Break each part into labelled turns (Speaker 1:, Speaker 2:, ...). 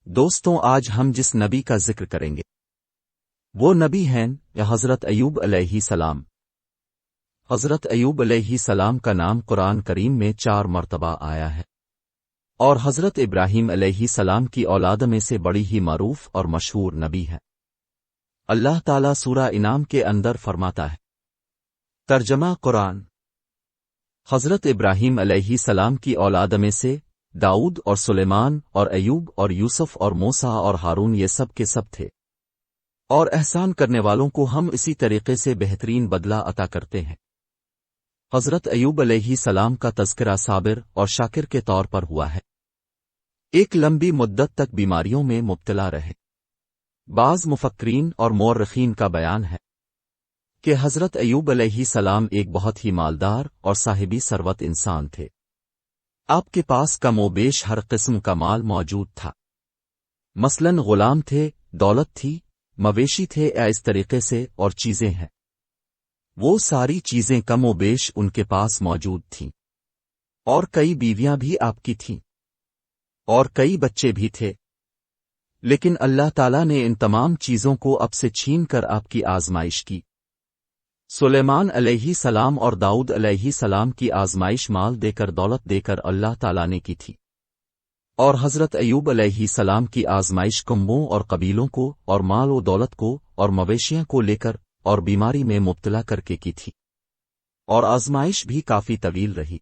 Speaker 1: دوستوں، آج ہم جس نبی کا ذکر کریں گے وہ نبی ہیں یا حضرت ایوب علیہ السلام۔ حضرت ایوب علیہ السلام کا نام قرآن کریم میں 4 مرتبہ آیا ہے اور حضرت ابراہیم علیہ السلام کی اولاد میں سے بڑی ہی معروف اور مشہور نبی ہے۔ اللہ تعالیٰ سورہ انعام کے اندر فرماتا ہے، ترجمہ قرآن: حضرت ابراہیم علیہ السلام کی اولاد میں سے داؤد اور سلیمان اور ایوب اور یوسف اور موسیٰ اور ہارون یہ سب کے سب تھے، اور احسان کرنے والوں کو ہم اسی طریقے سے بہترین بدلہ عطا کرتے ہیں۔ حضرت ایوب علیہ السلام کا تذکرہ صابر اور شاکر کے طور پر ہوا ہے۔ ایک لمبی مدت تک بیماریوں میں مبتلا رہے۔ بعض مفکرین اور مورخین کا بیان ہے کہ حضرت ایوب علیہ السلام ایک بہت ہی مالدار اور صاحبی ثروت انسان تھے۔ آپ کے پاس کم و بیش ہر قسم کا مال موجود تھا، مثلاً غلام تھے، دولت تھی، مویشی تھے یا اس طریقے سے اور چیزیں ہیں۔ وہ ساری چیزیں کم و بیش ان کے پاس موجود تھیں، اور کئی بیویاں بھی آپ کی تھیں، اور کئی بچے بھی تھے۔ لیکن اللہ تعالیٰ نے ان تمام چیزوں کو اب سے چھین کر آپ کی آزمائش کی۔ سلیمان علیہ السلام اور داؤد علیہ السلام کی آزمائش مال دے کر، دولت دے کر اللہ تعالیٰ نے کی تھی، اور حضرت ایوب علیہ السلام کی آزمائش قوموں اور قبیلوں کو اور مال و دولت کو اور مویشیاں کو لے کر اور بیماری میں مبتلا کر کے کی تھی، اور آزمائش بھی کافی طویل رہی،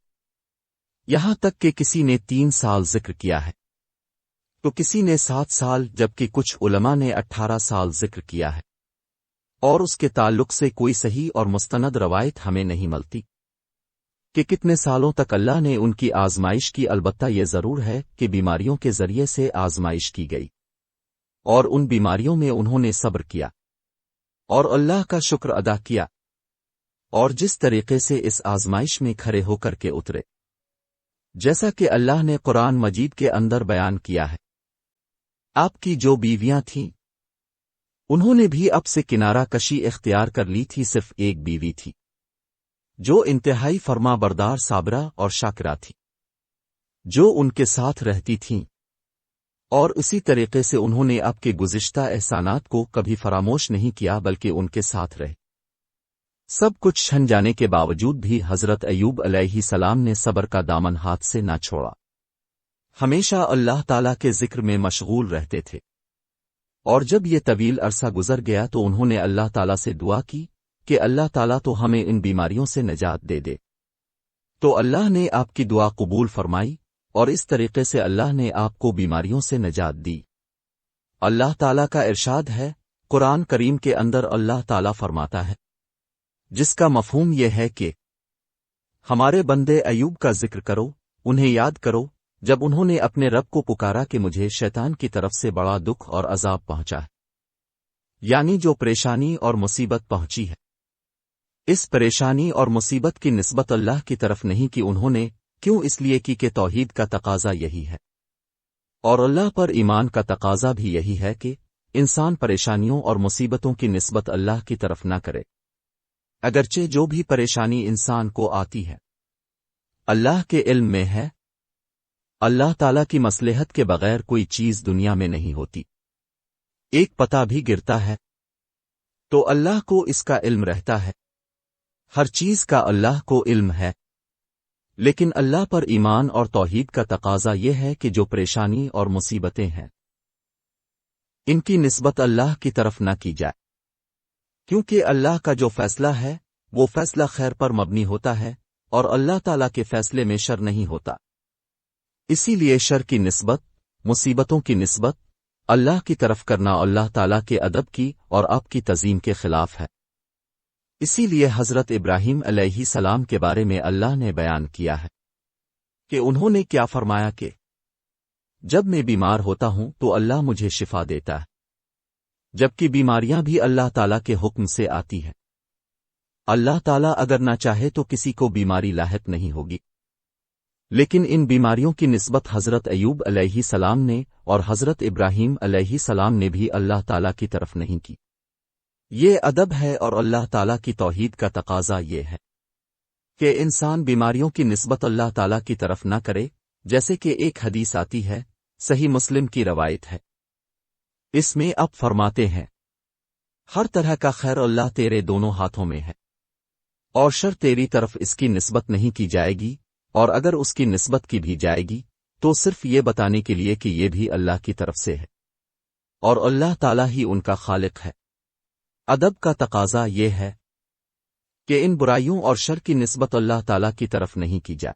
Speaker 1: یہاں تک کہ کسی نے 3 سال ذکر کیا ہے تو کسی نے 7 سال، جبکہ کچھ علماء نے 18 سال ذکر کیا ہے، اور اس کے تعلق سے کوئی صحیح اور مستند روایت ہمیں نہیں ملتی کہ کتنے سالوں تک اللہ نے ان کی آزمائش کی۔ البتہ یہ ضرور ہے کہ بیماریوں کے ذریعے سے آزمائش کی گئی، اور ان بیماریوں میں انہوں نے صبر کیا اور اللہ کا شکر ادا کیا، اور جس طریقے سے اس آزمائش میں کھڑے ہو کر کے اترے، جیسا کہ اللہ نے قرآن مجید کے اندر بیان کیا ہے۔ آپ کی جو بیویاں تھیں انہوں نے بھی اب سے کنارہ کشی اختیار کر لی تھی، صرف ایک بیوی تھی جو انتہائی فرما بردار، صابرہ اور شاکرہ تھی، جو ان کے ساتھ رہتی تھیں، اور اسی طریقے سے انہوں نے آپ کے گزشتہ احسانات کو کبھی فراموش نہیں کیا، بلکہ ان کے ساتھ رہے۔ سب کچھ چھن جانے کے باوجود بھی حضرت ایوب علیہ السلام نے صبر کا دامن ہاتھ سے نہ چھوڑا، ہمیشہ اللہ تعالیٰ کے ذکر میں مشغول رہتے تھے، اور جب یہ طویل عرصہ گزر گیا تو انہوں نے اللہ تعالیٰ سے دعا کی کہ اللہ تعالیٰ تو ہمیں ان بیماریوں سے نجات دے دے، تو اللہ نے آپ کی دعا قبول فرمائی، اور اس طریقے سے اللہ نے آپ کو بیماریوں سے نجات دی۔ اللہ تعالیٰ کا ارشاد ہے قرآن کریم کے اندر، اللہ تعالیٰ فرماتا ہے، جس کا مفہوم یہ ہے کہ ہمارے بندے ایوب کا ذکر کرو، انہیں یاد کرو جب انہوں نے اپنے رب کو پکارا کہ مجھے شیطان کی طرف سے بڑا دکھ اور عذاب پہنچا ہے، یعنی جو پریشانی اور مصیبت پہنچی ہے، اس پریشانی اور مصیبت کی نسبت اللہ کی طرف نہیں کی انہوں نے۔ کیوں؟ اس لیے کہ توحید کا تقاضا یہی ہے، اور اللہ پر ایمان کا تقاضا بھی یہی ہے کہ انسان پریشانیوں اور مصیبتوں کی نسبت اللہ کی طرف نہ کرے، اگرچہ جو بھی پریشانی انسان کو آتی ہے اللہ کے علم میں ہے۔ اللہ تعالیٰ کی مصلحت کے بغیر کوئی چیز دنیا میں نہیں ہوتی۔ ایک پتا بھی گرتا ہے تو اللہ کو اس کا علم رہتا ہے، ہر چیز کا اللہ کو علم ہے، لیکن اللہ پر ایمان اور توحید کا تقاضا یہ ہے کہ جو پریشانی اور مصیبتیں ہیں ان کی نسبت اللہ کی طرف نہ کی جائے، کیونکہ اللہ کا جو فیصلہ ہے وہ فیصلہ خیر پر مبنی ہوتا ہے، اور اللہ تعالیٰ کے فیصلے میں شر نہیں ہوتا۔ اسی لیے شر کی نسبت، مصیبتوں کی نسبت اللہ کی طرف کرنا اللہ تعالیٰ کے ادب کی اور آپ کی تعظیم کے خلاف ہے۔ اسی لیے حضرت ابراہیم علیہ السلام کے بارے میں اللہ نے بیان کیا ہے کہ انہوں نے کیا فرمایا کہ جب میں بیمار ہوتا ہوں تو اللہ مجھے شفا دیتا ہے، جبکہ بیماریاں بھی اللہ تعالیٰ کے حکم سے آتی ہیں۔ اللہ تعالیٰ اگر نہ چاہے تو کسی کو بیماری لاحق نہیں ہوگی، لیکن ان بیماریوں کی نسبت حضرت ایوب علیہ السلام نے اور حضرت ابراہیم علیہ السلام نے بھی اللہ تعالیٰ کی طرف نہیں کی۔ یہ ادب ہے، اور اللہ تعالیٰ کی توحید کا تقاضا یہ ہے کہ انسان بیماریوں کی نسبت اللہ تعالیٰ کی طرف نہ کرے، جیسے کہ ایک حدیث آتی ہے، صحیح مسلم کی روایت ہے اس میں اب فرماتے ہیں ہر طرح کا خیر اللہ تیرے دونوں ہاتھوں میں ہے، اور شر تیری طرف اس کی نسبت نہیں کی جائے گی، اور اگر اس کی نسبت کی بھی جائے گی تو صرف یہ بتانے کے لیے کہ یہ بھی اللہ کی طرف سے ہے، اور اللہ تعالیٰ ہی ان کا خالق ہے۔ ادب کا تقاضا یہ ہے کہ ان برائیوں اور شر کی نسبت اللہ تعالیٰ کی طرف نہیں کی جائے،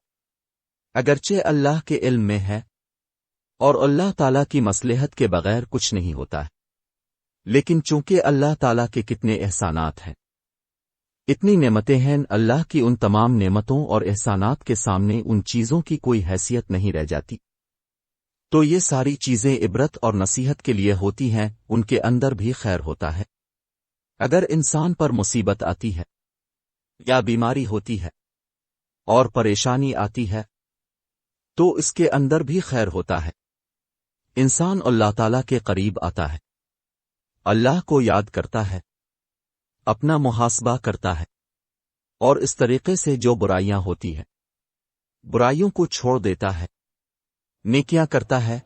Speaker 1: اگرچہ اللہ کے علم میں ہے، اور اللہ تعالیٰ کی مصلحت کے بغیر کچھ نہیں ہوتا ہے، لیکن چونکہ اللہ تعالیٰ کے کتنے احسانات ہیں، اتنی نعمتیں ہیں، اللہ کی ان تمام نعمتوں اور احسانات کے سامنے ان چیزوں کی کوئی حیثیت نہیں رہ جاتی، تو یہ ساری چیزیں عبرت اور نصیحت کے لیے ہوتی ہیں، ان کے اندر بھی خیر ہوتا ہے۔ اگر انسان پر مصیبت آتی ہے یا بیماری ہوتی ہے اور پریشانی آتی ہے تو اس کے اندر بھی خیر ہوتا ہے، انسان اللہ تعالیٰ کے قریب آتا ہے، اللہ کو یاد کرتا ہے، اپنا محاسبہ کرتا ہے، اور اس طریقے سے جو برائیاں ہوتی ہیں برائیوں کو چھوڑ دیتا ہے، نیکیاں کرتا ہے۔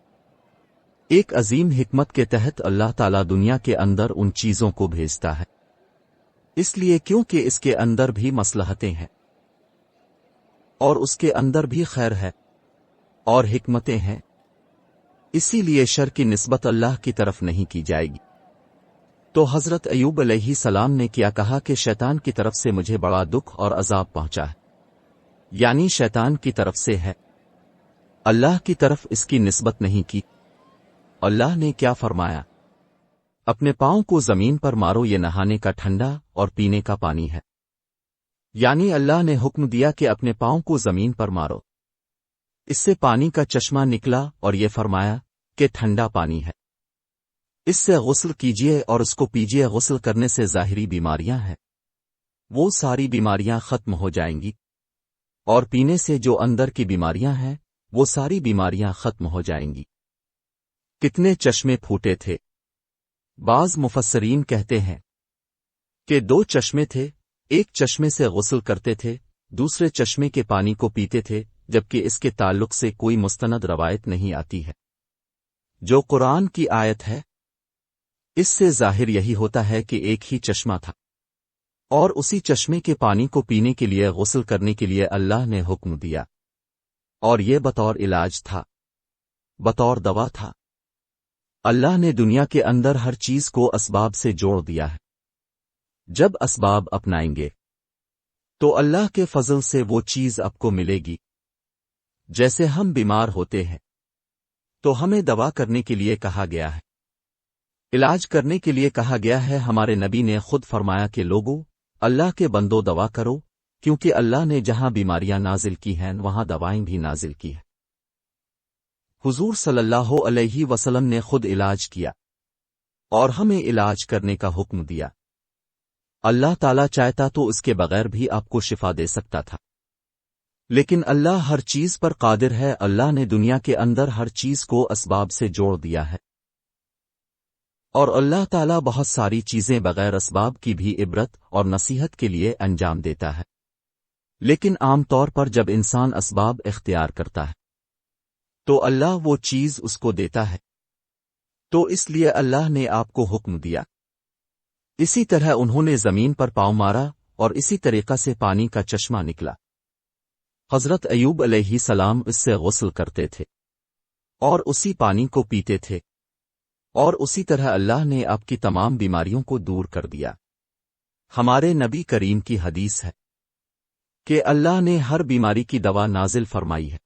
Speaker 1: ایک عظیم حکمت کے تحت اللہ تعالیٰ دنیا کے اندر ان چیزوں کو بھیجتا ہے، اس لیے کیونکہ اس کے اندر بھی مصلحتیں ہیں اور اس کے اندر بھی خیر ہے اور حکمتیں ہیں، اسی لیے شر کی نسبت اللہ کی طرف نہیں کی جائے گی۔ تو حضرت ایوب علیہ السلام نے کیا کہا کہ شیطان کی طرف سے مجھے بڑا دکھ اور عذاب پہنچا ہے، یعنی شیطان کی طرف سے ہے، اللہ کی طرف اس کی نسبت نہیں کی۔ اللہ نے کیا فرمایا؟ اپنے پاؤں کو زمین پر مارو، یہ نہانے کا ٹھنڈا اور پینے کا پانی ہے، یعنی اللہ نے حکم دیا کہ اپنے پاؤں کو زمین پر مارو، اس سے پانی کا چشمہ نکلا، اور یہ فرمایا کہ ٹھنڈا پانی ہے، اس سے غسل کیجیے اور اس کو پیجیے، غسل کرنے سے ظاہری بیماریاں ہیں وہ ساری بیماریاں ختم ہو جائیں گی، اور پینے سے جو اندر کی بیماریاں ہیں وہ ساری بیماریاں ختم ہو جائیں گی۔ کتنے چشمے پھوٹے تھے؟ بعض مفسرین کہتے ہیں کہ 2 چشمے تھے، ایک چشمے سے غسل کرتے تھے، دوسرے چشمے کے پانی کو پیتے تھے، جبکہ اس کے تعلق سے کوئی مستند روایت نہیں آتی ہے۔ جو قرآن کی آیت ہے اس سے ظاہر یہی ہوتا ہے کہ ایک ہی چشمہ تھا، اور اسی چشمے کے پانی کو پینے کے لیے، غسل کرنے کے لیے اللہ نے حکم دیا، اور یہ بطور علاج تھا، بطور دوا تھا۔ اللہ نے دنیا کے اندر ہر چیز کو اسباب سے جوڑ دیا ہے، جب اسباب اپنائیں گے تو اللہ کے فضل سے وہ چیز آپ کو ملے گی۔ جیسے ہم بیمار ہوتے ہیں تو ہمیں دوا کرنے کے لیے کہا گیا ہے، علاج کرنے کے لیے کہا گیا ہے۔ ہمارے نبی نے خود فرمایا کہ لوگوں، اللہ کے بندوں دوا کرو، کیونکہ اللہ نے جہاں بیماریاں نازل کی ہیں وہاں دوائیں بھی نازل کی ہیں۔ حضور صلی اللہ علیہ وسلم نے خود علاج کیا اور ہمیں علاج کرنے کا حکم دیا۔ اللہ تعالیٰ چاہتا تو اس کے بغیر بھی آپ کو شفا دے سکتا تھا، لیکن اللہ ہر چیز پر قادر ہے۔ اللہ نے دنیا کے اندر ہر چیز کو اسباب سے جوڑ دیا ہے، اور اللہ تعالیٰ بہت ساری چیزیں بغیر اسباب کی بھی عبرت اور نصیحت کے لیے انجام دیتا ہے، لیکن عام طور پر جب انسان اسباب اختیار کرتا ہے تو اللہ وہ چیز اس کو دیتا ہے، تو اس لیے اللہ نے آپ کو حکم دیا۔ اسی طرح انہوں نے زمین پر پاؤں مارا اور اسی طریقہ سے پانی کا چشمہ نکلا۔ حضرت ایوب علیہ السلام اس سے غسل کرتے تھے اور اسی پانی کو پیتے تھے، اور اسی طرح اللہ نے آپ کی تمام بیماریوں کو دور کر دیا۔ ہمارے نبی کریم کی حدیث ہے کہ اللہ نے ہر بیماری کی دوا نازل فرمائی ہے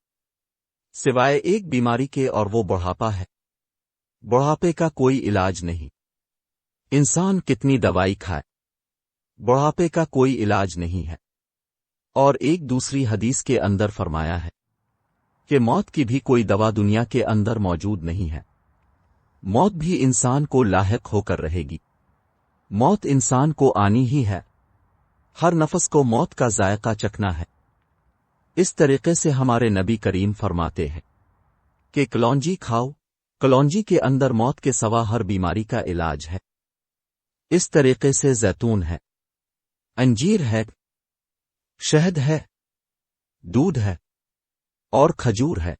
Speaker 1: سوائے ایک بیماری کے، اور وہ بڑھاپا ہے۔ بڑھاپے کا کوئی علاج نہیں، انسان کتنی دوائی کھائے، بڑھاپے کا کوئی علاج نہیں ہے۔ اور ایک دوسری حدیث کے اندر فرمایا ہے کہ موت کی بھی کوئی دوا دنیا کے اندر موجود نہیں ہے، موت بھی انسان کو لاحق ہو کر رہے گی، موت انسان کو آنی ہی ہے، ہر نفس کو موت کا ذائقہ چکھنا ہے۔ اس طریقے سے ہمارے نبی کریم فرماتے ہیں کہ کلونجی کھاؤ، کلونجی کے اندر موت کے سوا ہر بیماری کا علاج ہے۔ اس طریقے سے زیتون ہے، انجیر ہے، شہد ہے، دودھ ہے، اور کھجور ہے،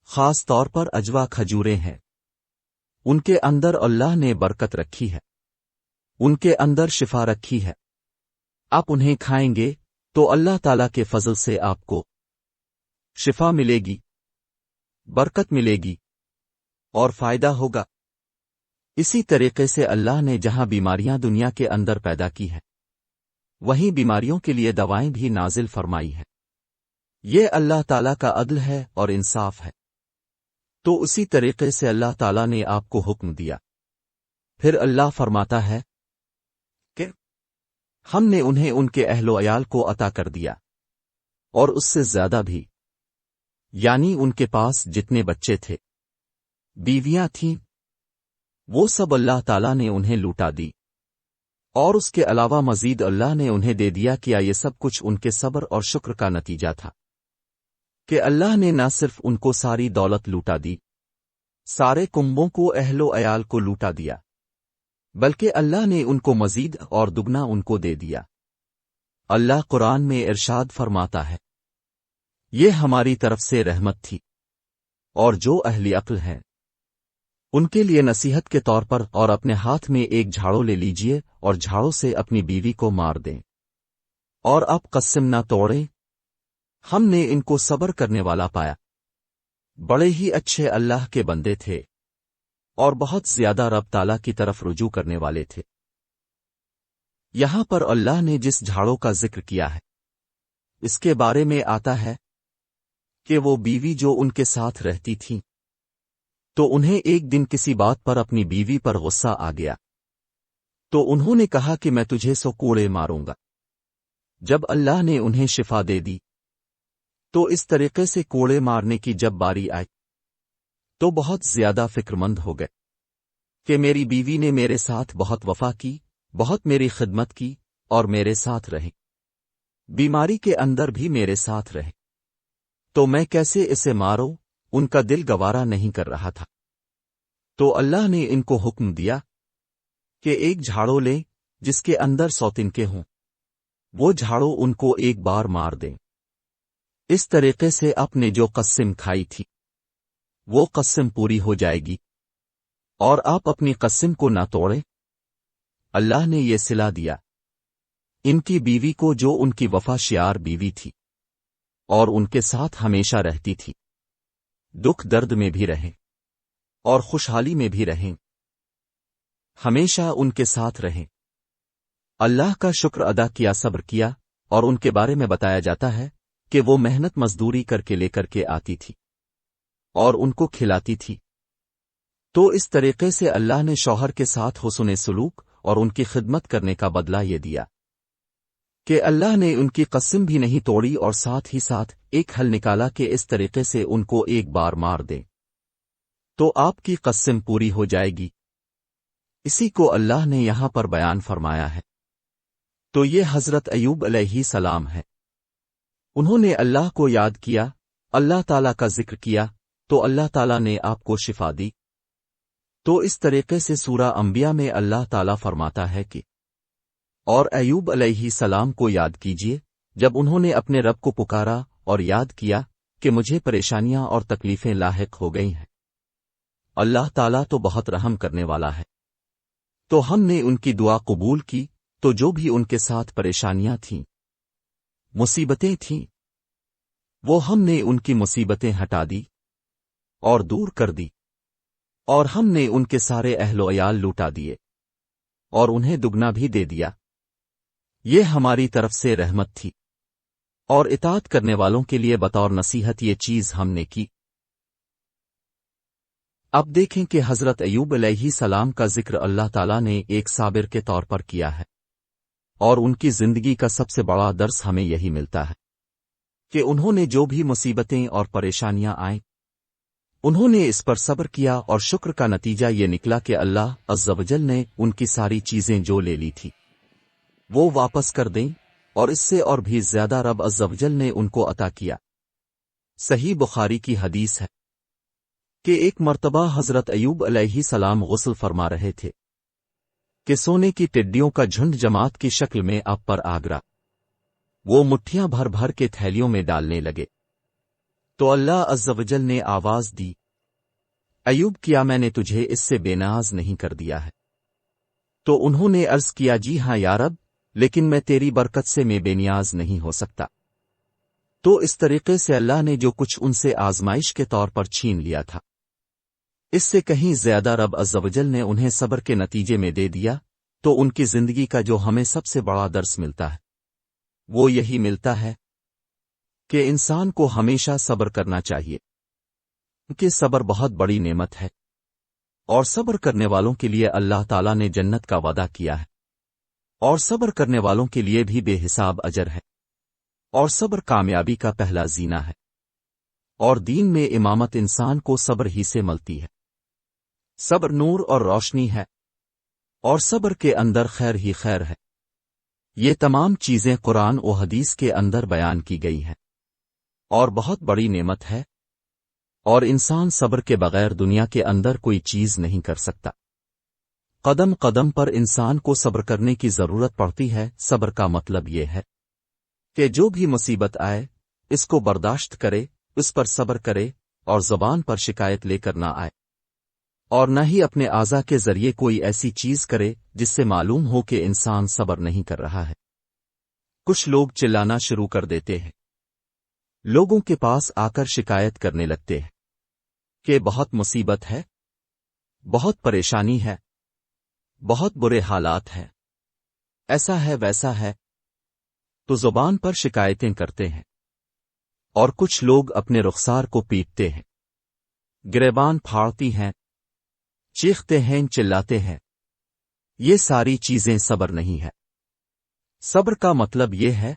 Speaker 1: خاص طور پر اجوا کھجوریں ہیں۔ ان کے اندر اللہ نے برکت رکھی ہے، ان کے اندر شفا رکھی ہے۔ آپ انہیں کھائیں گے تو اللہ تعالیٰ کے فضل سے آپ کو شفا ملے گی، برکت ملے گی اور فائدہ ہوگا۔ اسی طریقے سے اللہ نے جہاں بیماریاں دنیا کے اندر پیدا کی ہیں، وہیں بیماریوں کے لیے دوائیں بھی نازل فرمائی ہیں۔ یہ اللہ تعالیٰ کا عدل ہے اور انصاف ہے۔ تو اسی طریقے سے اللہ تعالیٰ نے آپ کو حکم دیا۔ پھر اللہ فرماتا ہے کہ ہم نے انہیں ان کے اہل و عیال کو عطا کر دیا، اور اس سے زیادہ بھی، یعنی ان کے پاس جتنے بچے تھے، بیویاں تھیں، وہ سب اللہ تعالیٰ نے انہیں لوٹا دی، اور اس کے علاوہ مزید اللہ نے انہیں دے دیا۔ کیا یہ سب کچھ ان کے صبر اور شکر کا نتیجہ تھا کہ اللہ نے نہ صرف ان کو ساری دولت لوٹا دی، سارے کنبوں کو، اہل و عیال کو لوٹا دیا، بلکہ اللہ نے ان کو مزید اور دگنا ان کو دے دیا۔ اللہ قرآن میں ارشاد فرماتا ہے، یہ ہماری طرف سے رحمت تھی، اور جو اہل عقل ہیں ان کے لیے نصیحت کے طور پر، اور اپنے ہاتھ میں ایک جھاڑو لے لیجئے اور جھاڑو سے اپنی بیوی کو مار دیں، اور اب قسم نہ توڑیں، ہم نے ان کو صبر کرنے والا پایا، بڑے ہی اچھے اللہ کے بندے تھے، اور بہت زیادہ رب تعالیٰ کی طرف رجوع کرنے والے تھے۔ یہاں پر اللہ نے جس جھاڑوں کا ذکر کیا ہے، اس کے بارے میں آتا ہے کہ وہ بیوی جو ان کے ساتھ رہتی تھی، تو انہیں ایک دن کسی بات پر اپنی بیوی پر غصہ آ گیا، تو انہوں نے کہا کہ میں تجھے سو کوڑے ماروں گا۔ جب اللہ نے انہیں شفا دے دی، تو اس طریقے سے کوڑے مارنے کی جب باری آئی تو بہت زیادہ فکر مند ہو گئے کہ میری بیوی نے میرے ساتھ بہت وفا کی، بہت میری خدمت کی، اور میرے ساتھ رہی، بیماری کے اندر بھی میرے ساتھ رہے، تو میں کیسے اسے ماروں؟ ان کا دل گوارا نہیں کر رہا تھا۔ تو اللہ نے ان کو حکم دیا کہ ایک جھاڑو لیں جس کے اندر 100 تنکے ہوں، وہ جھاڑو ان کو ایک بار مار دیں۔ اس طریقے سے آپ نے جو قسم کھائی تھی وہ قسم پوری ہو جائے گی، اور آپ اپنی قسم کو نہ توڑیں۔ اللہ نے یہ صلہ دیا ان کی بیوی کو جو ان کی وفا شیار بیوی تھی، اور ان کے ساتھ ہمیشہ رہتی تھی، دکھ درد میں بھی رہیں اور خوشحالی میں بھی رہیں، ہمیشہ ان کے ساتھ رہیں۔ اللہ کا شکر ادا کیا، صبر کیا، اور ان کے بارے میں بتایا جاتا ہے کہ وہ محنت مزدوری کر کے لے کر کے آتی تھی اور ان کو کھلاتی تھی۔ تو اس طریقے سے اللہ نے شوہر کے ساتھ حسن سلوک اور ان کی خدمت کرنے کا بدلہ یہ دیا کہ اللہ نے ان کی قسم بھی نہیں توڑی، اور ساتھ ہی ساتھ ایک حل نکالا کہ اس طریقے سے ان کو ایک بار مار دیں تو آپ کی قسم پوری ہو جائے گی۔ اسی کو اللہ نے یہاں پر بیان فرمایا ہے۔ تو یہ حضرت ایوب علیہ السلام ہے، انہوں نے اللہ کو یاد کیا، اللہ تعالیٰ کا ذکر کیا، تو اللہ تعالیٰ نے آپ کو شفا دی۔ تو اس طریقے سے سورہ انبیاء میں اللہ تعالیٰ فرماتا ہے کہ اور ایوب علیہ السلام کو یاد کیجئے جب انہوں نے اپنے رب کو پکارا اور یاد کیا کہ مجھے پریشانیاں اور تکلیفیں لاحق ہو گئی ہیں۔ اللہ تعالیٰ تو بہت رحم کرنے والا ہے، تو ہم نے ان کی دعا قبول کی، تو جو بھی ان کے ساتھ پریشانیاں تھیں، مصیبتیں تھیں، وہ ہم نے ان کی مصیبتیں ہٹا دی اور دور کر دی، اور ہم نے ان کے سارے اہل و عیال لوٹا دیے اور انہیں دگنا بھی دے دیا۔ یہ ہماری طرف سے رحمت تھی، اور اطاعت کرنے والوں کے لیے بطور نصیحت یہ چیز ہم نے کی۔ اب دیکھیں کہ حضرت ایوب علیہ السلام کا ذکر اللہ تعالیٰ نے ایک صابر کے طور پر کیا ہے، اور ان کی زندگی کا سب سے بڑا درس ہمیں یہی ملتا ہے کہ انہوں نے جو بھی مصیبتیں اور پریشانیاں آئیں، انہوں نے اس پر صبر کیا، اور شکر کا نتیجہ یہ نکلا کہ اللہ عز و جل نے ان کی ساری چیزیں جو لے لی تھی وہ واپس کر دیں، اور اس سے اور بھی زیادہ رب عز و جل نے ان کو عطا کیا۔ صحیح بخاری کی حدیث ہے کہ ایک مرتبہ حضرت ایوب علیہ السلام غسل فرما رہے تھے کہ سونے کی ٹڈیوں کا جھنڈ جماعت کی شکل میں آپ پر آ گرا، وہ مٹھیاں بھر بھر کے تھیلیوں میں ڈالنے لگے، تو اللہ عز و جل نے آواز دی، ایوب کیا میں نے تجھے اس سے بے نیاز نہیں کر دیا ہے؟ تو انہوں نے عرض کیا جی ہاں یا رب، لیکن میں تیری برکت سے میں بے نیاز نہیں ہو سکتا۔ تو اس طریقے سے اللہ نے جو کچھ ان سے آزمائش کے طور پر چھین لیا تھا، اس سے کہیں زیادہ رب عز و جل نے انہیں صبر کے نتیجے میں دے دیا۔ تو ان کی زندگی کا جو ہمیں سب سے بڑا درس ملتا ہے وہ یہی ملتا ہے کہ انسان کو ہمیشہ صبر کرنا چاہیے، کہ صبر بہت بڑی نعمت ہے، اور صبر کرنے والوں کے لیے اللہ تعالیٰ نے جنت کا وعدہ کیا ہے، اور صبر کرنے والوں کے لیے بھی بے حساب اجر ہے، اور صبر کامیابی کا پہلا زینہ ہے، اور دین میں امامت انسان کو صبر ہی سے ملتی ہے۔ صبر نور اور روشنی ہے، اور صبر کے اندر خیر ہی خیر ہے۔ یہ تمام چیزیں قرآن و حدیث کے اندر بیان کی گئی ہیں، اور بہت بڑی نعمت ہے، اور انسان صبر کے بغیر دنیا کے اندر کوئی چیز نہیں کر سکتا۔ قدم قدم پر انسان کو صبر کرنے کی ضرورت پڑتی ہے۔ صبر کا مطلب یہ ہے کہ جو بھی مصیبت آئے اس کو برداشت کرے، اس پر صبر کرے، اور زبان پر شکایت لے کر نہ آئے، اور نہ ہی اپنے اعضاء کے ذریعے کوئی ایسی چیز کرے جس سے معلوم ہو کہ انسان صبر نہیں کر رہا ہے۔ کچھ لوگ چلانا شروع کر دیتے ہیں، لوگوں کے پاس آ کر شکایت کرنے لگتے ہیں کہ بہت مصیبت ہے، بہت پریشانی ہے، بہت برے حالات ہیں، ایسا ہے ویسا ہے، تو زبان پر شکایتیں کرتے ہیں۔ اور کچھ لوگ اپنے رخسار کو پیٹتے ہیں، گریبان پھاڑتی ہیں، چیختے ہیں، چلاتے ہیں۔ یہ ساری چیزیں صبر نہیں ہے۔ صبر کا مطلب یہ ہے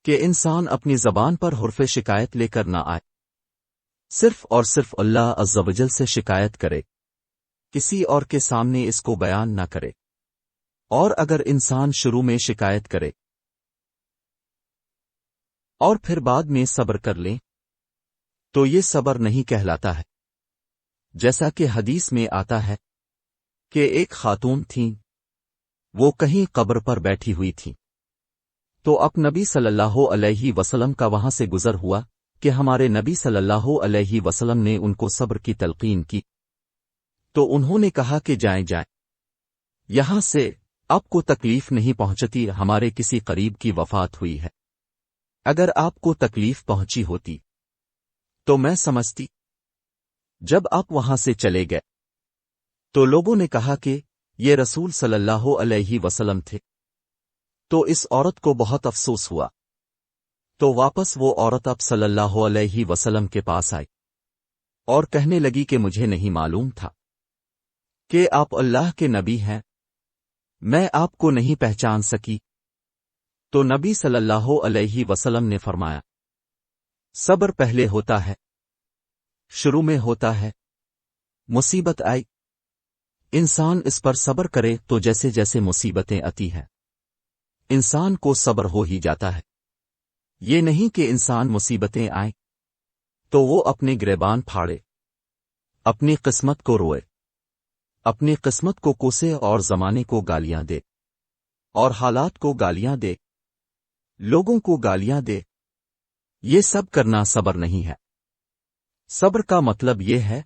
Speaker 1: کہ انسان اپنی زبان پر حرف شکایت لے کر نہ آئے، صرف اور صرف اللہ عز و جل سے شکایت کرے، کسی اور کے سامنے اس کو بیان نہ کرے۔ اور اگر انسان شروع میں شکایت کرے اور پھر بعد میں صبر کر لیں تو یہ صبر نہیں کہلاتا ہے۔ جیسا کہ حدیث میں آتا ہے کہ ایک خاتون تھیں، وہ کہیں قبر پر بیٹھی ہوئی تھیں، تو اب نبی صلی اللہ علیہ وسلم کا وہاں سے گزر ہوا کہ ہمارے نبی صلی اللہ علیہ وسلم نے ان کو صبر کی تلقین کی، تو انہوں نے کہا کہ جائیں جائیں یہاں سے، آپ کو تکلیف نہیں پہنچتی، ہمارے کسی قریب کی وفات ہوئی ہے، اگر آپ کو تکلیف پہنچی ہوتی تو میں سمجھتی۔ جب آپ وہاں سے چلے گئے تو لوگوں نے کہا کہ یہ رسول صلی اللہ علیہ وسلم تھے، تو اس عورت کو بہت افسوس ہوا، تو واپس وہ عورت اب صلی اللہ علیہ وسلم کے پاس آئی اور کہنے لگی کہ مجھے نہیں معلوم تھا کہ آپ اللہ کے نبی ہیں، میں آپ کو نہیں پہچان سکی۔ تو نبی صلی اللہ علیہ وسلم نے فرمایا، صبر پہلے ہوتا ہے، شروع میں ہوتا ہے، مصیبت آئی، انسان اس پر صبر کرے تو جیسے جیسے مصیبتیں آتی ہیں انسان کو صبر ہو ہی جاتا ہے۔ یہ نہیں کہ انسان مصیبتیں آئیں تو وہ اپنے گریبان پھاڑے، اپنی قسمت کو روئے، اپنی قسمت کو کوسے اور زمانے کو گالیاں دے، اور حالات کو گالیاں دے، لوگوں کو گالیاں دے۔ یہ سب کرنا صبر نہیں ہے۔ صبر کا مطلب یہ ہے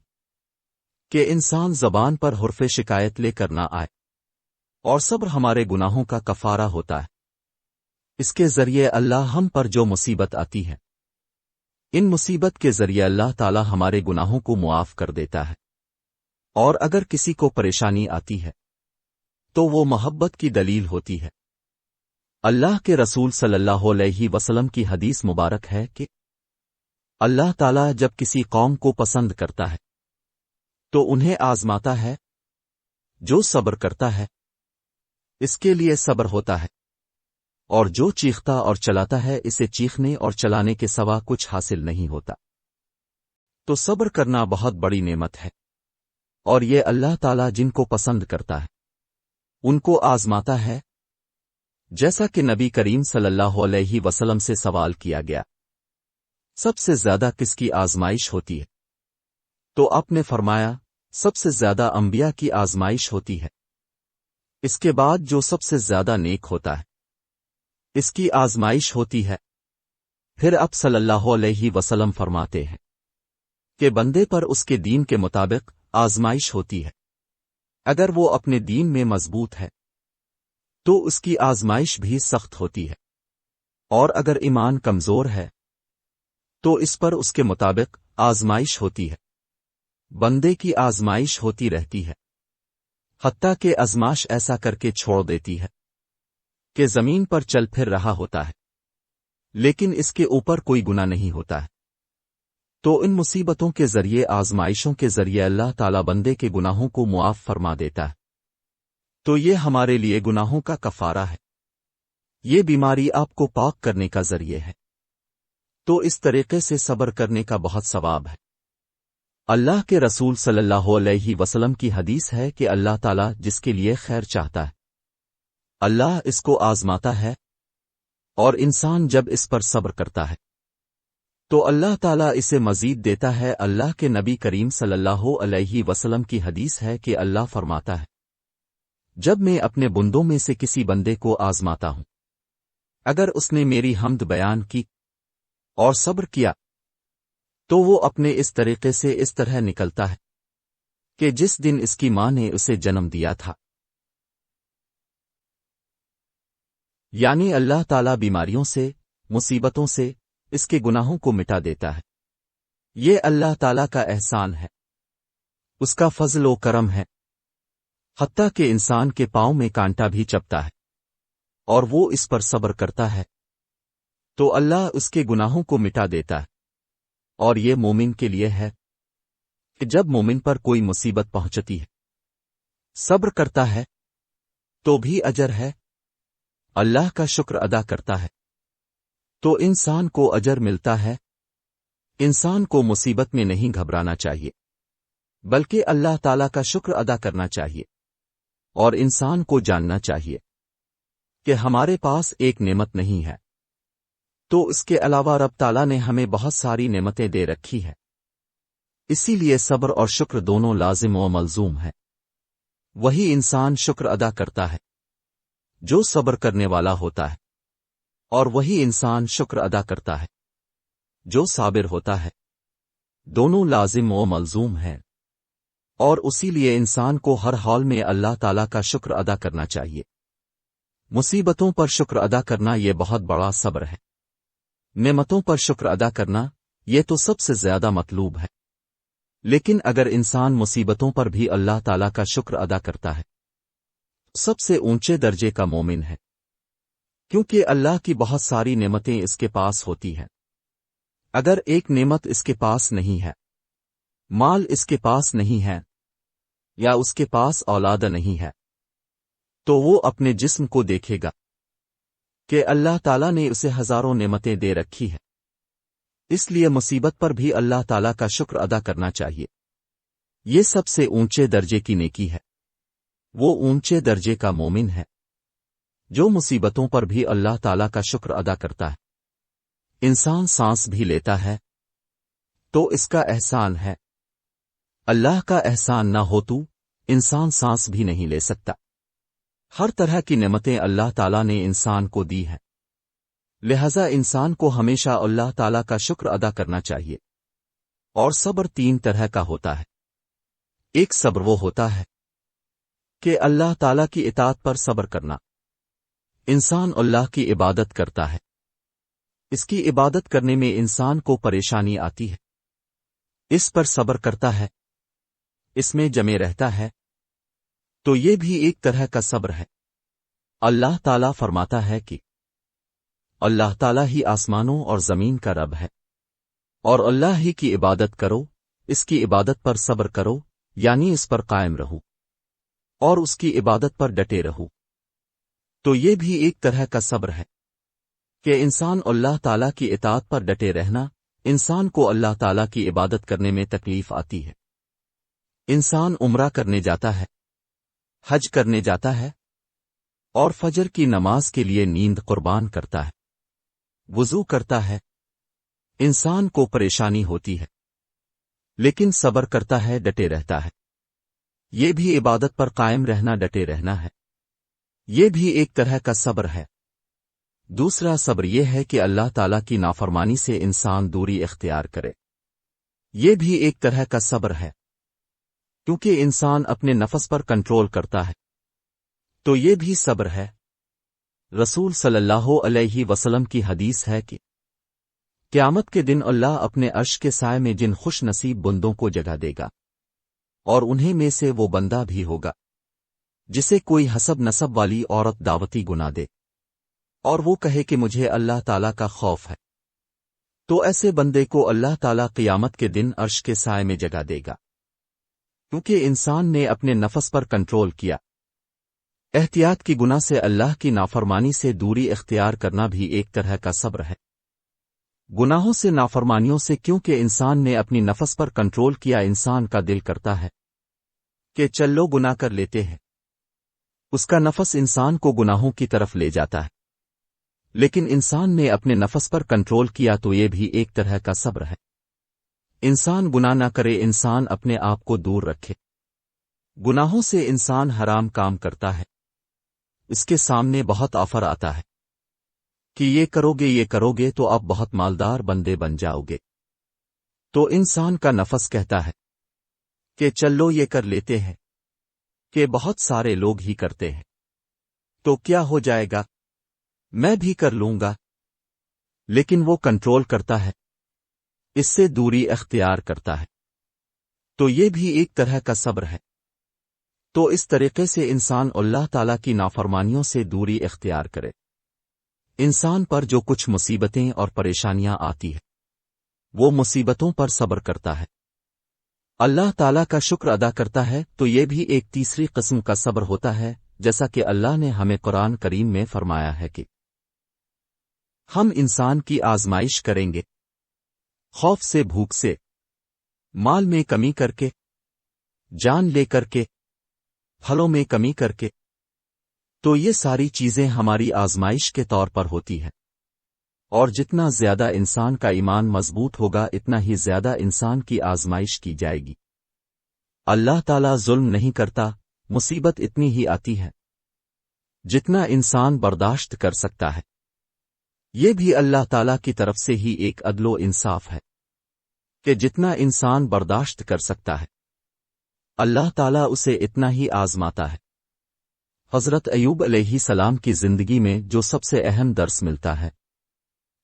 Speaker 1: کہ انسان زبان پر حرف شکایت لے کر نہ آئے، اور صبر ہمارے گناہوں کا کفارہ ہوتا ہے۔ اس کے ذریعے اللہ ہم پر جو مصیبت آتی ہے، ان مصیبت کے ذریعے اللہ تعالی ہمارے گناہوں کو معاف کر دیتا ہے۔ اور اگر کسی کو پریشانی آتی ہے تو وہ محبت کی دلیل ہوتی ہے۔ اللہ کے رسول صلی اللہ علیہ وسلم کی حدیث مبارک ہے کہ اللہ تعالیٰ جب کسی قوم کو پسند کرتا ہے تو انہیں آزماتا ہے، جو صبر کرتا ہے اس کے لیے صبر ہوتا ہے، اور جو چیختا اور چلاتا ہے اسے چیخنے اور چلانے کے سوا کچھ حاصل نہیں ہوتا۔ تو صبر کرنا بہت بڑی نعمت ہے، اور یہ اللہ تعالیٰ جن کو پسند کرتا ہے ان کو آزماتا ہے۔ جیسا کہ نبی کریم صلی اللہ علیہ وسلم سے سوال کیا گیا، سب سے زیادہ کس کی آزمائش ہوتی ہے؟ تو آپ نے فرمایا، سب سے زیادہ انبیاء کی آزمائش ہوتی ہے، اس کے بعد جو سب سے زیادہ نیک ہوتا ہے اس کی آزمائش ہوتی ہے۔ پھر آپ صلی اللہ علیہ وسلم فرماتے ہیں کہ بندے پر اس کے دین کے مطابق آزمائش ہوتی ہے۔ اگر وہ اپنے دین میں مضبوط ہے تو اس کی آزمائش بھی سخت ہوتی ہے، اور اگر ایمان کمزور ہے تو اس پر اس کے مطابق آزمائش ہوتی ہے۔ بندے کی آزمائش ہوتی رہتی ہے، حتیٰ کہ آزمائش ایسا کر کے چھوڑ دیتی ہے کہ زمین پر چل پھر رہا ہوتا ہے، لیکن اس کے اوپر کوئی گناہ نہیں ہوتا ہے۔ تو ان مصیبتوں کے ذریعے، آزمائشوں کے ذریعے اللہ تعالیٰ بندے کے گناہوں کو معاف فرما دیتا ہے۔ تو یہ ہمارے لیے گناہوں کا کفارہ ہے، یہ بیماری آپ کو پاک کرنے کا ذریعہ ہے۔ تو اس طریقے سے صبر کرنے کا بہت ثواب ہے۔ اللہ کے رسول صلی اللہ علیہ وسلم کی حدیث ہے کہ اللہ تعالیٰ جس کے لیے خیر چاہتا ہے اللہ اس کو آزماتا ہے، اور انسان جب اس پر صبر کرتا ہے تو اللہ تعالیٰ اسے مزید دیتا ہے۔ اللہ کے نبی کریم صلی اللہ علیہ وسلم کی حدیث ہے کہ اللہ فرماتا ہے، جب میں اپنے بندوں میں سے کسی بندے کو آزماتا ہوں، اگر اس نے میری حمد بیان کی اور صبر کیا تو وہ اپنے اس طریقے سے اس طرح نکلتا ہے کہ جس دن اس کی ماں نے اسے جنم دیا تھا۔ یعنی اللہ تعالیٰ بیماریوں سے، مصیبتوں سے اس کے گناہوں کو مٹا دیتا ہے۔ یہ اللہ تعالیٰ کا احسان ہے، اس کا فضل و کرم ہے۔ حتیٰ کہ انسان کے پاؤں میں کانٹا بھی چبھتا ہے اور وہ اس پر صبر کرتا ہے تو اللہ اس کے گناہوں کو مٹا دیتا ہے۔ اور یہ مومن کے لیے ہے کہ جب مومن پر کوئی مصیبت پہنچتی ہے، صبر کرتا ہے تو بھی اجر ہے، اللہ کا شکر ادا کرتا ہے تو انسان کو اجر ملتا ہے۔ انسان کو مصیبت میں نہیں گھبرانا چاہیے، بلکہ اللہ تعالیٰ کا شکر ادا کرنا چاہیے، اور انسان کو جاننا چاہیے کہ ہمارے پاس ایک نعمت نہیں ہے تو اس کے علاوہ رب تعالیٰ نے ہمیں بہت ساری نعمتیں دے رکھی ہے۔ اسی لیے صبر اور شکر دونوں لازم و ملزوم ہے۔ وہی انسان شکر ادا کرتا ہے جو صبر کرنے والا ہوتا ہے، اور وہی انسان شکر ادا کرتا ہے جو صابر ہوتا ہے۔ دونوں لازم و ملزوم ہیں، اور اسی لیے انسان کو ہر حال میں اللہ تعالیٰ کا شکر ادا کرنا چاہیے۔ مصیبتوں پر شکر ادا کرنا یہ بہت بڑا صبر ہے۔ نعمتوں پر شکر ادا کرنا یہ تو سب سے زیادہ مطلوب ہے، لیکن اگر انسان مصیبتوں پر بھی اللہ تعالیٰ کا شکر ادا کرتا ہے سب سے اونچے درجے کا مومن ہے، کیونکہ اللہ کی بہت ساری نعمتیں اس کے پاس ہوتی ہیں۔ اگر ایک نعمت اس کے پاس نہیں ہے، مال اس کے پاس نہیں ہے، یا اس کے پاس اولاد نہیں ہے، تو وہ اپنے جسم کو دیکھے گا کہ اللہ تعالیٰ نے اسے ہزاروں نعمتیں دے رکھی ہے۔ اس لیے مصیبت پر بھی اللہ تعالیٰ کا شکر ادا کرنا چاہیے۔ یہ سب سے اونچے درجے کی نیکی ہے۔ وہ اونچے درجے کا مومن ہے جو مصیبتوں پر بھی اللہ تعالیٰ کا شکر ادا کرتا ہے۔ انسان سانس بھی لیتا ہے تو اس کا احسان ہے۔ اللہ کا احسان نہ ہو تو انسان سانس بھی نہیں لے سکتا۔ ہر طرح کی نعمتیں اللہ تعالیٰ نے انسان کو دی ہیں، لہذا انسان کو ہمیشہ اللہ تعالیٰ کا شکر ادا کرنا چاہیے۔ اور صبر تین طرح کا ہوتا ہے۔ ایک صبر وہ ہوتا ہے کہ اللہ تعالیٰ کی اطاعت پر صبر کرنا۔ انسان اللہ کی عبادت کرتا ہے، اس کی عبادت کرنے میں انسان کو پریشانی آتی ہے، اس پر صبر کرتا ہے، اس میں جمے رہتا ہے، تو یہ بھی ایک طرح کا صبر ہے۔ اللہ تعالیٰ فرماتا ہے کہ اللہ تعالیٰ ہی آسمانوں اور زمین کا رب ہے، اور اللہ ہی کی عبادت کرو، اس کی عبادت پر صبر کرو، یعنی اس پر قائم رہو اور اس کی عبادت پر ڈٹے رہو۔ تو یہ بھی ایک طرح کا صبر ہے کہ انسان اللہ تعالیٰ کی اطاعت پر ڈٹے رہنا۔ انسان کو اللہ تعالیٰ کی عبادت کرنے میں تکلیف آتی ہے۔ انسان عمرہ کرنے جاتا ہے، حج کرنے جاتا ہے، اور فجر کی نماز کے لیے نیند قربان کرتا ہے، وضو کرتا ہے، انسان کو پریشانی ہوتی ہے، لیکن صبر کرتا ہے، ڈٹے رہتا ہے۔ یہ بھی عبادت پر قائم رہنا، ڈٹے رہنا ہے۔ یہ بھی ایک طرح کا صبر ہے۔ دوسرا صبر یہ ہے کہ اللہ تعالیٰ کی نافرمانی سے انسان دوری اختیار کرے۔ یہ بھی ایک طرح کا صبر ہے، کیونکہ انسان اپنے نفس پر کنٹرول کرتا ہے، تو یہ بھی صبر ہے۔ رسول صلی اللہ علیہ وسلم کی حدیث ہے کہ قیامت کے دن اللہ اپنے عرش کے سائے میں جن خوش نصیب بندوں کو جگہ دے گا، اور انہیں میں سے وہ بندہ بھی ہوگا جسے کوئی حسب نسب والی عورت دعوتی گنا دے، اور وہ کہے کہ مجھے اللہ تعالیٰ کا خوف ہے، تو ایسے بندے کو اللہ تعالیٰ قیامت کے دن عرش کے سائے میں جگہ دے گا، کیونکہ انسان نے اپنے نفس پر کنٹرول کیا۔ احتیاط کی گناہ سے اللہ کی نافرمانی سے دوری اختیار کرنا بھی ایک طرح کا صبر ہے۔ گناہوں سے نافرمانیوں سے کیونکہ انسان نے اپنی نفس پر کنٹرول کیا، انسان کا دل کرتا ہے کہ چلو گناہ کر لیتے ہیں، اس کا نفس انسان کو گناہوں کی طرف لے جاتا ہے، لیکن انسان نے اپنے نفس پر کنٹرول کیا تو یہ بھی ایک طرح کا صبر ہے۔ انسان گناہ نہ کرے، انسان اپنے آپ کو دور رکھے، گناہوں سے انسان حرام کام کرتا ہے، اس کے سامنے بہت آفر آتا ہے کہ یہ کرو گے تو اب بہت مالدار بندے بن جاؤ گے، تو انسان کا نفس کہتا ہے کہ چلو یہ کر لیتے ہیں، کہ بہت سارے لوگ ہی کرتے ہیں، تو کیا ہو جائے گا، میں بھی کر لوں گا، لیکن وہ کنٹرول کرتا ہے، اس سے دوری اختیار کرتا ہے، تو یہ بھی ایک طرح کا صبر ہے۔ تو اس طریقے سے انسان اللہ تعالیٰ کی نافرمانیوں سے دوری اختیار کرے۔ انسان پر جو کچھ مصیبتیں اور پریشانیاں آتی ہیں، وہ مصیبتوں پر صبر کرتا ہے، اللہ تعالیٰ کا شکر ادا کرتا ہے، تو یہ بھی ایک تیسری قسم کا صبر ہوتا ہے، جیسا کہ اللہ نے ہمیں قرآن کریم میں فرمایا ہے کہ ہم انسان کی آزمائش کریں گے، خوف سے، بھوک سے، مال میں کمی کر کے، جان لے کر کے، پھلوں میں کمی کر کے، تو یہ ساری چیزیں ہماری آزمائش کے طور پر ہوتی ہیں، اور جتنا زیادہ انسان کا ایمان مضبوط ہوگا اتنا ہی زیادہ انسان کی آزمائش کی جائے گی۔ اللہ تعالیٰ ظلم نہیں کرتا، مصیبت اتنی ہی آتی ہے جتنا انسان برداشت کر سکتا ہے، یہ بھی اللہ تعالیٰ کی طرف سے ہی ایک عدل و انصاف ہے کہ جتنا انسان برداشت کر سکتا ہے اللہ تعالیٰ اسے اتنا ہی آزماتا ہے۔ حضرت ایوب علیہ السلام کی زندگی میں جو سب سے اہم درس ملتا ہے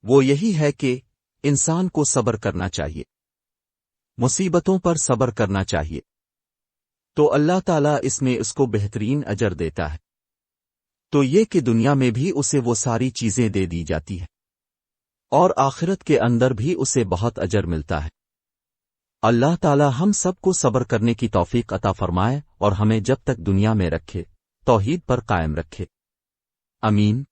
Speaker 1: وہ یہی ہے کہ انسان کو صبر کرنا چاہیے، مصیبتوں پر صبر کرنا چاہیے، تو اللہ تعالیٰ اس میں اس کو بہترین اجر دیتا ہے، تو یہ کہ دنیا میں بھی اسے وہ ساری چیزیں دے دی جاتی ہیں، اور آخرت کے اندر بھی اسے بہت اجر ملتا ہے۔ اللہ تعالیٰ ہم سب کو صبر کرنے کی توفیق عطا فرمائے اور ہمیں جب تک دنیا میں رکھے توحید پر قائم رکھے، آمین۔